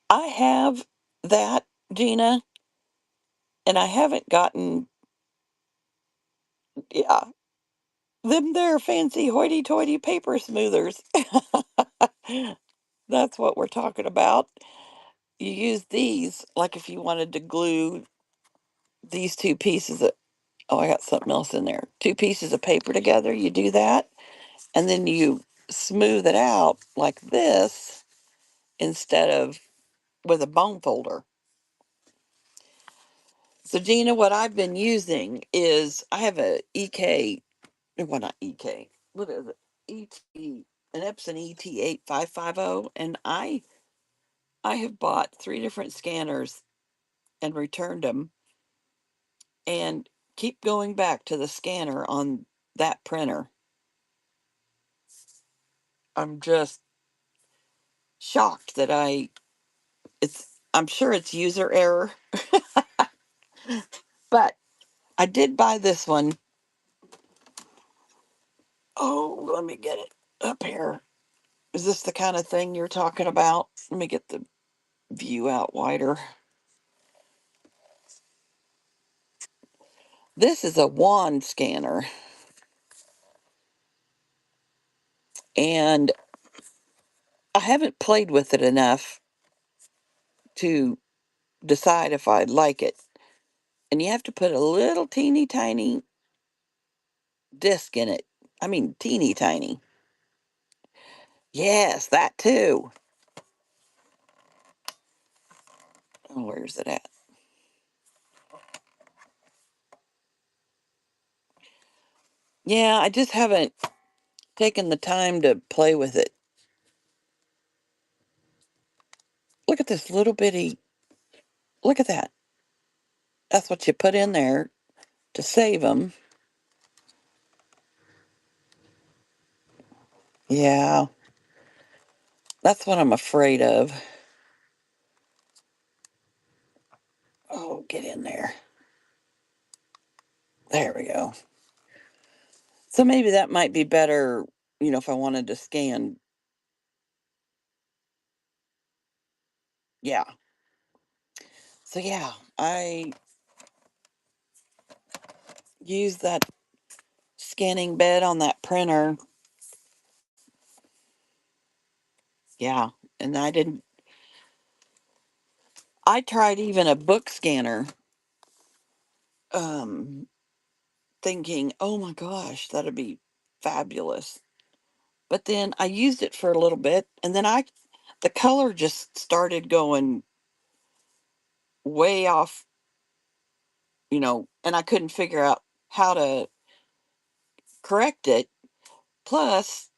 [SPEAKER 1] I have that, Gina, and I haven't gotten, yeah, them there fancy hoity-toity paper smoothers. That's what we're talking about. You use these, like if you wanted to glue these two pieces of, oh, I got something else in there. Two pieces of paper together, you do that, and then you smooth it out like this instead of with a bone folder. So, Gina, what I've been using is I have a EK, well, not EK, what is it? ET, an Epson ET8550, and I have bought 3 different scanners and returned them and keep going back to the scanner on that printer. I'm just shocked that I'm sure it's user error, but I did buy this one. Oh, let me get it up here. Is this the kind of thing you're talking about? Let me get the view out wider. This is a wand scanner, and I haven't played with it enough to decide if I like it. And you have to put a little teeny tiny disc in it. I mean, teeny tiny. Yes, that too. Oh, where's it at? Yeah, I just haven't taken the time to play with it. Look at this little bitty. Look at that. That's what you put in there to save them. Yeah. That's what I'm afraid of. Oh, get in there. There we go. So maybe that might be better, if I wanted to scan. Yeah. So yeah, I use that scanning bed on that printer. Yeah. And I tried even a book scanner, um, thinking, oh my gosh, that'd be fabulous. But then I used it for a little bit and then the color just started going way off, and I couldn't figure out how to correct it. Plus,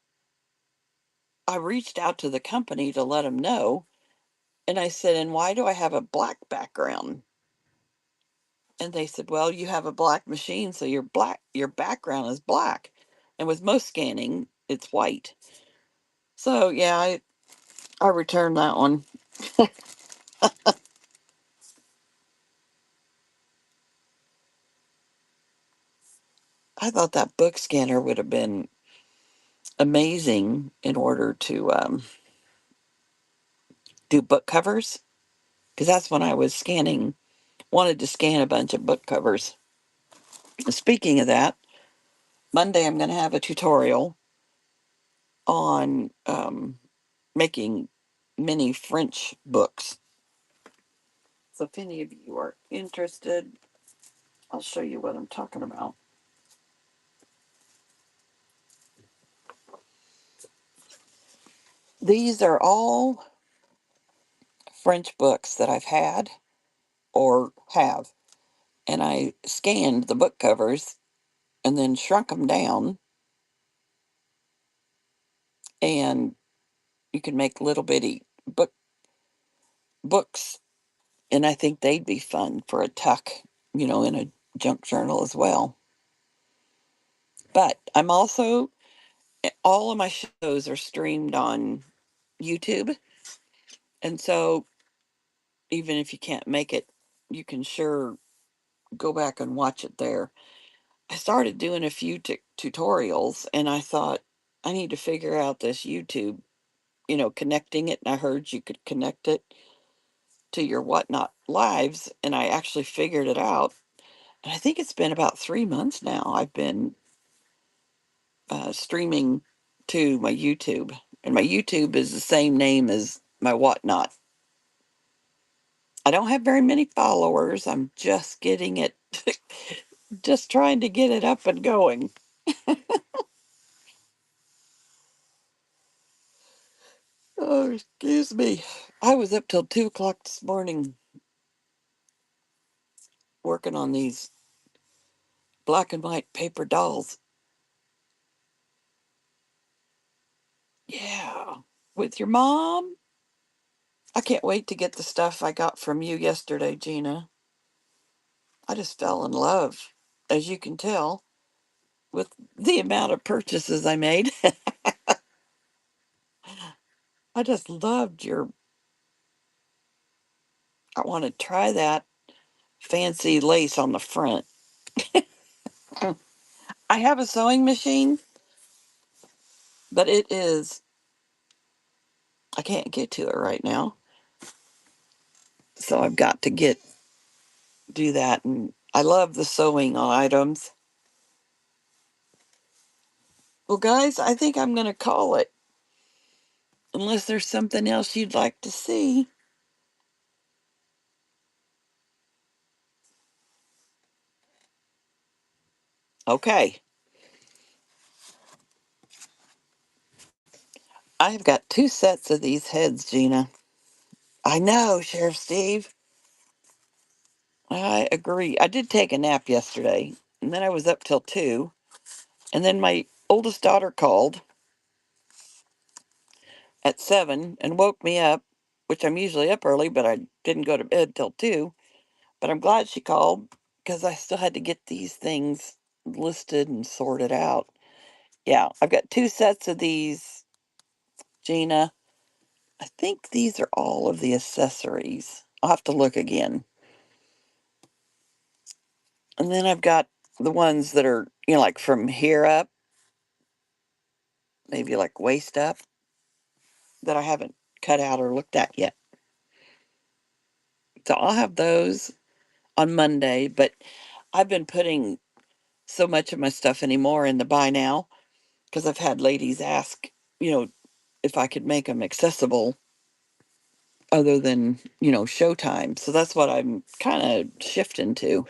[SPEAKER 1] I reached out to the company to let them know. And I said, and why do I have a black background? And they said, well, you have a black machine, so your background is black. And with most scanning, it's white. So yeah, I returned that one. I thought that book scanner would have been amazing in order to do book covers, because that's when I was wanted to scan a bunch of book covers. Speaking of that, Monday I'm going to have a tutorial on making mini French books. So if any of you are interested, I'll show you what I'm talking about. These are all French books that I've had or have. And I scanned the book covers and then shrunk them down. And you can make little bitty books. And I think they'd be fun for a tuck, in a junk journal as well. But I'm also, all of my shows are streamed on YouTube. And so even if you can't make it, you can sure go back and watch it there. I started doing a few tutorials and I thought, I need to figure out this YouTube, connecting it. And I heard you could connect it to your Whatnot lives. And I actually figured it out. And I think it's been about 3 months now. I've been streaming to my YouTube. And my YouTube is the same name as my Whatnot. I don't have very many followers. I'm just getting it, just trying to get it up and going. Oh, excuse me. I was up till 2 o'clock this morning working on these black and white paper dolls. Yeah. With your mom? I can't wait to get the stuff I got from you yesterday, Gina. I just fell in love, as you can tell, with the amount of purchases I made. I just loved I want to try that fancy lace on the front. I have a sewing machine, but I can't get to it right now. So I've got to do that. And I love the sewing items. Well, guys, I think I'm going to call it, unless there's something else you'd like to see. Okay. I've got 2 sets of these heads, Gina. I know, Sheriff Steve. I agree. I did take a nap yesterday, and then I was up till 2. And then my oldest daughter called at 7 and woke me up, which I'm usually up early, but I didn't go to bed till 2. But I'm glad she called because I still had to get these things listed and sorted out. Yeah, I've got 2 sets of these, Gina. I think these are all of the accessories. I'll have to look again. And then I've got the ones that are, like from here up, maybe like waist up, that I haven't cut out or looked at yet. So I'll have those on Monday, but I've been putting so much of my stuff anymore in the buy now because I've had ladies ask, you know, if I could make them accessible other than, showtime. So that's what I'm kind of shifting to.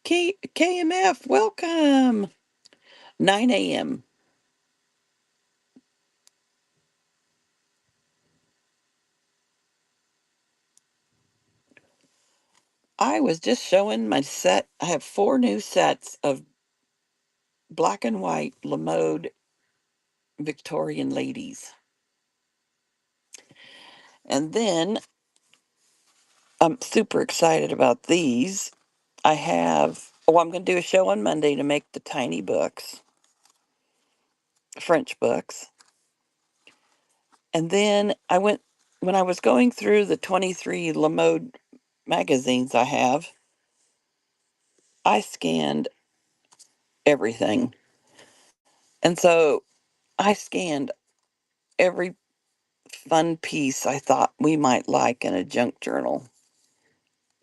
[SPEAKER 1] KMF, welcome. 9 a.m. I was just showing my set. I have 4 new sets of black and white Lamode Victorian ladies. And then I'm super excited about these. I'm going to do a show on Monday to make the tiny books, French books. And then when I was going through the 23 Lamode magazines I scanned everything. And so I scanned every fun piece I thought we might like in a junk journal.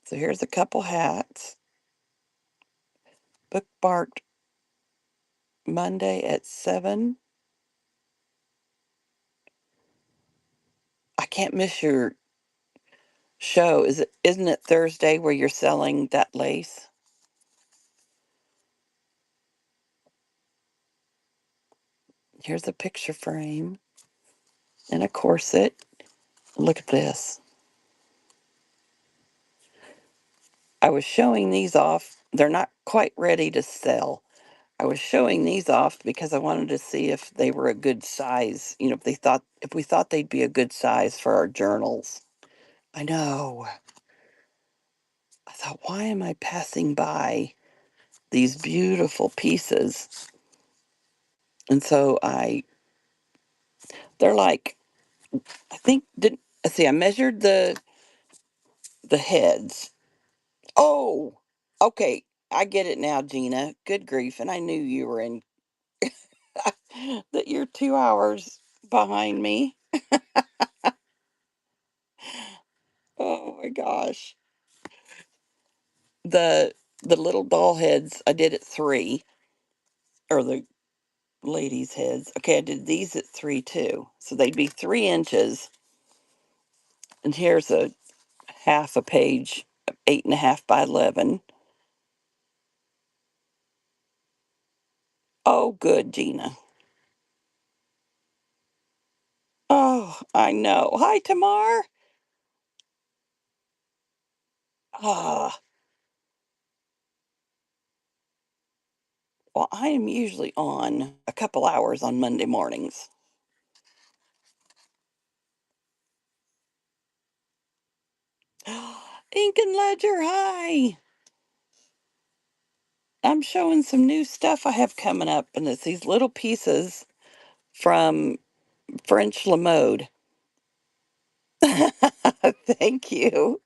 [SPEAKER 1] So here's a couple hats, bookmarked Monday at 7. I can't miss your show. Isn't it Thursday where you're selling that lace? Here's a picture frame and a corset. Look at this. I was showing these off. They're not quite ready to sell. I was showing these off because I wanted to see if they were a good size, if we thought they'd be a good size for our journals. I know. I thought, why am I passing by these beautiful pieces? And so they're like, I think, didn't, let's see, I measured the heads. Oh, okay. I get it now, Gina. Good grief. And I knew you were in, that you're 2 hours behind me. Oh my gosh. The the little doll heads I did at 3, or the ladies' heads. Okay, I did these at 3 too. So they'd be 3 inches. And here's a half a page, 8.5 by 11. Oh, good, Gina. Oh, I know. Hi, Tamar. Ah, well, I am usually on a couple hours on Monday mornings. Ink and Ledger, hi. I'm showing some new stuff I have coming up, and it's these little pieces from French Lamode. Thank you.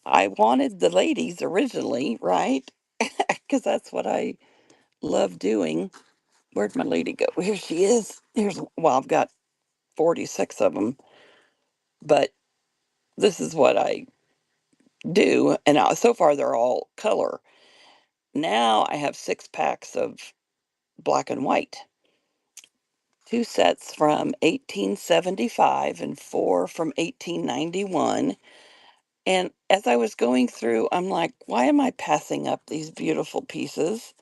[SPEAKER 1] I wanted the ladies originally, right? Because that's what I love doing. Where'd my lady go? Here she is. I've got 46 of them, but this is what I do. And so far, they're all color. Now I have 6 packs of black and white, 2 sets from 1875 and 4 from 1891. And as I was going through, I'm like, why am I passing up these beautiful pieces?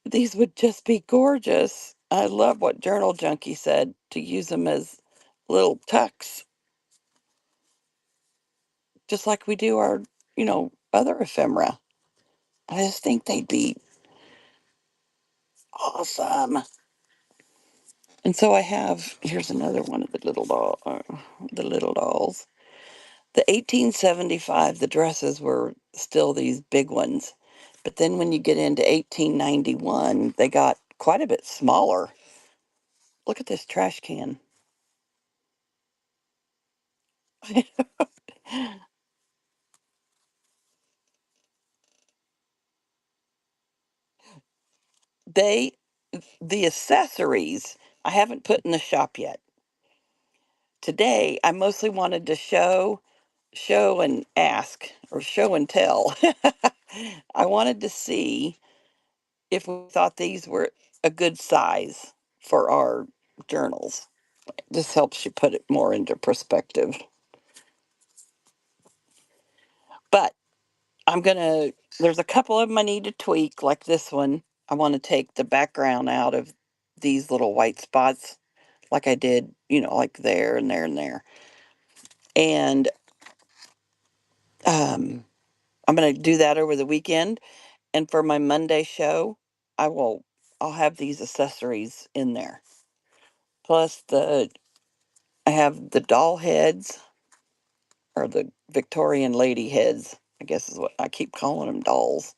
[SPEAKER 1] These would just be gorgeous. I love what Journal Junkie said, to use them as little tucks, just like we do our, other ephemera. I just think they'd be awesome. And so here's another one of the little dolls. The 1875, the dresses were still these big ones. But then when you get into 1891, they got quite a bit smaller. Look at this trash can. They the accessories I haven't put in the shop yet. Today, I mostly wanted to show and ask, or show and tell. I wanted to see if we thought these were a good size for our journals. This helps you put it more into perspective. But there's a couple of them I need to tweak, like this one. I want to take the background out of these little white spots, like I did, like there and there and there. And um, I'm going to do that over the weekend. And for my Monday show, I will I'll have these accessories in there. Plus I have the doll heads, or the Victorian lady heads, I guess is what I keep calling them, dolls.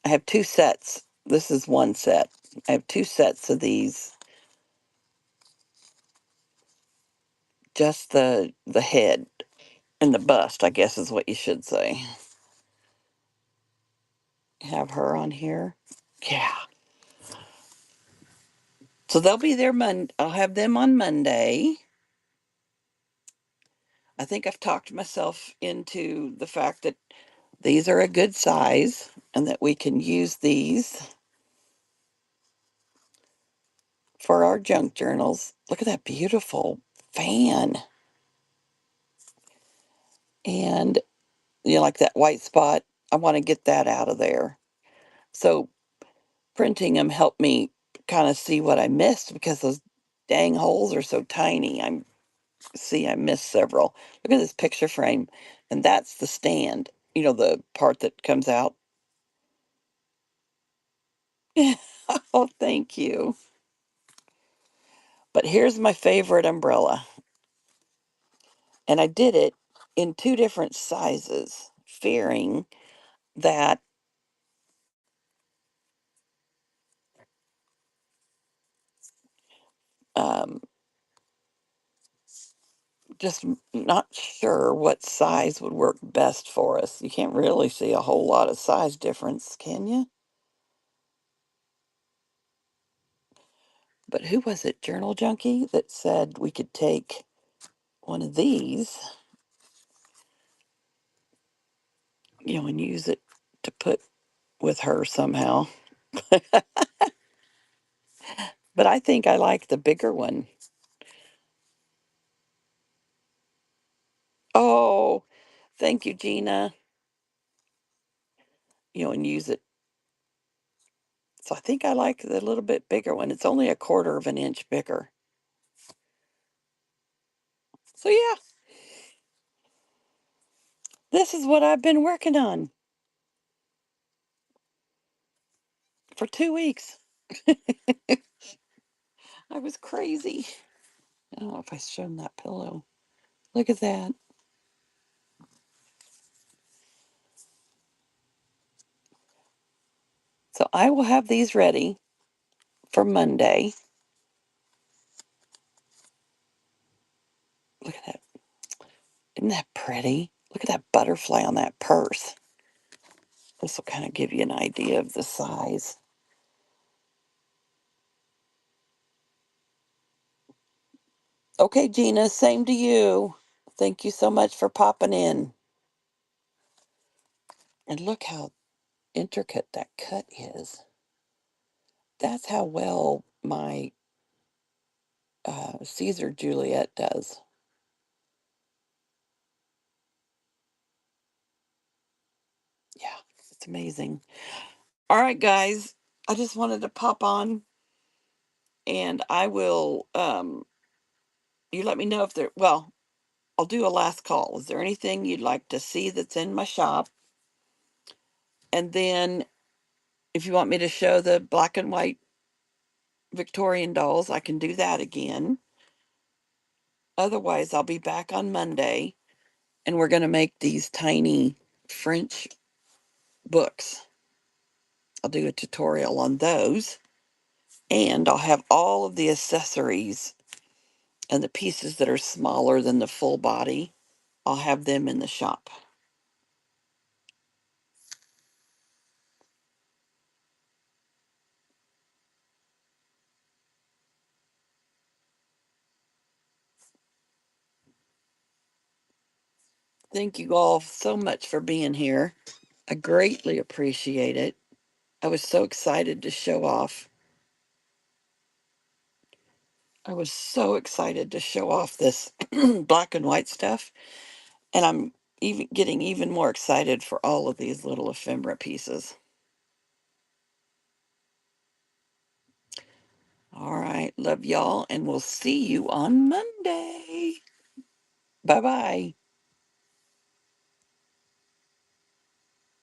[SPEAKER 1] I have two sets. This is one set. I have two sets of these. Just the head and the bust, I guess is what you should say. Have her on here. Yeah. So they'll be there I'll have them on Monday. I think I've talked myself into the fact that these are a good size and that we can use these for our junk journals. Look at that beautiful fan. And, like that white spot, I want to get that out of there. So printing them helped me kind of see what I missed, because those dang holes are so tiny. I missed several. Look at this picture frame. And that's the stand, the part that comes out. Oh, thank you. But here's my favorite umbrella. And I did it in two different sizes, fearing that um, just not sure what size would work best for us. You can't really see a whole lot of size difference, can you? But who was it, Journal Junkie, that said we could take one of these, and use it to put with her somehow? But I think I like the bigger one. Oh, thank you, Gina. And use it. So I think I like the little bit bigger one. It's only a quarter of an inch bigger. So yeah, this is what I've been working on for 2 weeks. I was crazy. I don't know if I shown that pillow. Look at that. So I will have these ready for Monday. Look at that. Isn't that pretty? Look at that butterfly on that purse. This will kind of give you an idea of the size. Okay, Gina, same to you. Thank you so much for popping in. And look how intricate that cut is. That's how well my Caesar Juliet does. Yeah, it's amazing. All right, guys, I just wanted to pop on, and I will, you let me know if well, I'll do a last call. Is there anything you'd like to see that's in my shop? And then if you want me to show the black and white Victorian dolls, I can do that again. Otherwise, I'll be back on Monday, and we're going to make these tiny French books. I'll do a tutorial on those. And I'll have all of the accessories and the pieces that are smaller than the full body. I'll have them in the shop. Thank you all so much for being here. I greatly appreciate it. I was so excited to show off. I was so excited to show off this black and white stuff. And I'm even getting even more excited for all of these little ephemera pieces. All right. Love y'all. And we'll see you on Monday. Bye bye.